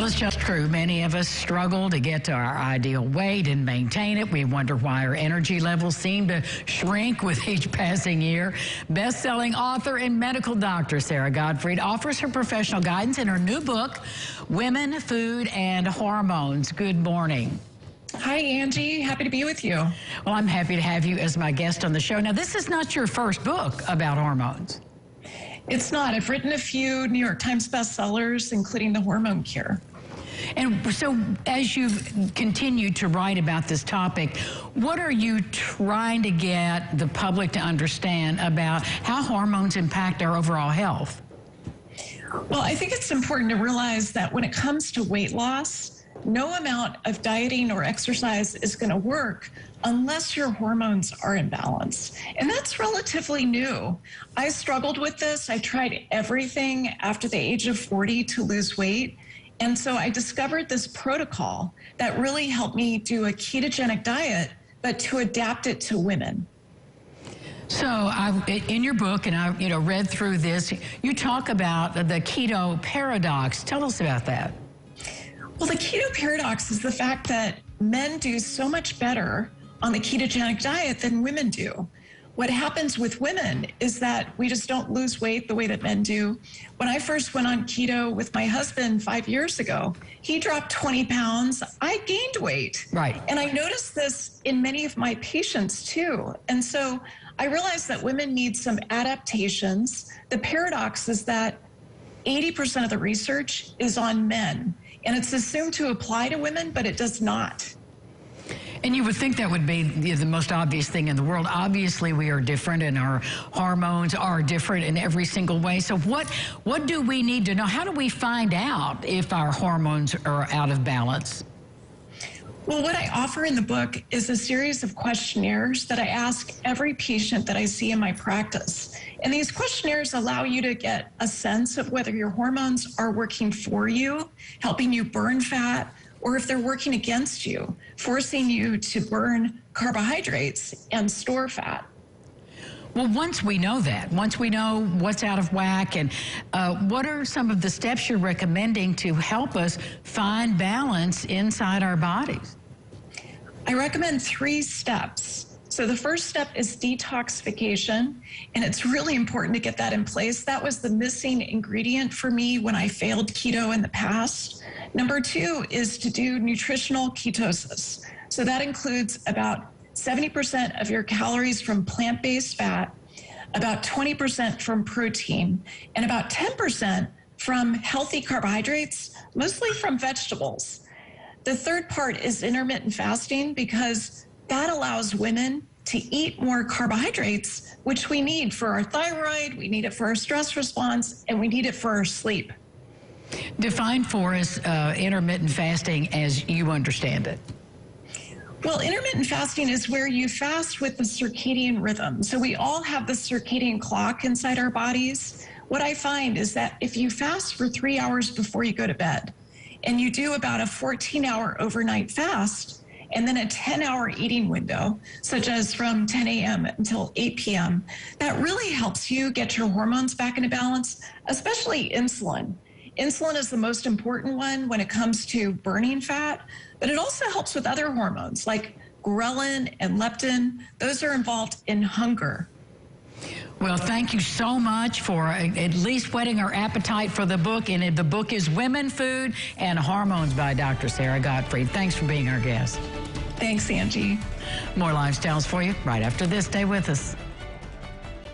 Well, it's just true. Many of us struggle to get to our ideal weight and maintain it. We wonder why our energy levels seem to shrink with each passing year. Best-selling author and medical doctor Sarah Gottfried offers her professional guidance in her new book, Women, Food, and Hormones. Good morning. Hi, Angie. Happy to be with you. Well, I'm happy to have you as my guest on the show. Now, this is not your first book about hormones. It's not. I've written a few New York Times bestsellers, including The Hormone Cure. And so as you've continued to write about this topic, what are you trying to get the public to understand about how hormones impact our overall health? Well, I think it's important to realize that when it comes to weight loss, no amount of dieting or exercise is going to work unless your hormones are in balance. And that's relatively new. I struggled with this. I tried everything after the age of 40 to lose weight. And so I discovered this protocol that really helped me do a ketogenic diet, but to adapt it to women. So in your book, and I read through this, you talk about the Keto Paradox. Tell us about that. Well, the Keto Paradox is the fact that men do so much better on the ketogenic diet than women do. What happens with women is that we just don't lose weight the way that men do. When I first went on keto with my husband 5 years ago, he dropped 20 pounds. I gained weight. Right. And I noticed this in many of my patients too. And so I realized that women need some adaptations. The paradox is that 80% of the research is on men. And it's assumed to apply to women, but it does not. And you would think that would be the most obvious thing in the world. Obviously, we are different, and our hormones are different in every single way. So what do we need to know? How do we find out if our hormones are out of balance? Well, what I offer in the book is a series of questionnaires that I ask every patient that I see in my practice. And these questionnaires allow you to get a sense of whether your hormones are working for you, helping you burn fat, or if they're working against you, forcing you to burn carbohydrates and store fat. Well, once we know that, once we know what's out of whack, and what are some of the steps you're recommending to help us find balance inside our bodies? I recommend 3 steps. So the first step is detoxification, and it's really important to get that in place. That was the missing ingredient for me when I failed keto in the past. Number 2 is to do nutritional ketosis. So that includes about 70% of your calories from plant-based fat, about 20% from protein, and about 10% from healthy carbohydrates, mostly from vegetables. The third part is intermittent fasting, because that allows women to eat more carbohydrates, which we need for our thyroid, we need it for our stress response, and we need it for our sleep. Define for us intermittent fasting as you understand it. Well, intermittent fasting is where you fast with the circadian rhythm. So we all have the circadian clock inside our bodies. What I find is that if you fast for 3 hours before you go to bed, and you do about a 14-hour overnight fast, and then a 10-hour eating window, such as from 10 a.m. until 8 p.m., that really helps you get your hormones back into balance, especially insulin. Insulin is the most important one when it comes to burning fat, but it also helps with other hormones like ghrelin and leptin. Those are involved in hunger. Well, thank you so much for at least whetting our appetite for the book. And the book is Women, Food, and Hormones by Dr. Sarah Gottfried. Thanks for being our guest. Thanks, Angie. More Lifestyles for you right after this. Stay with us.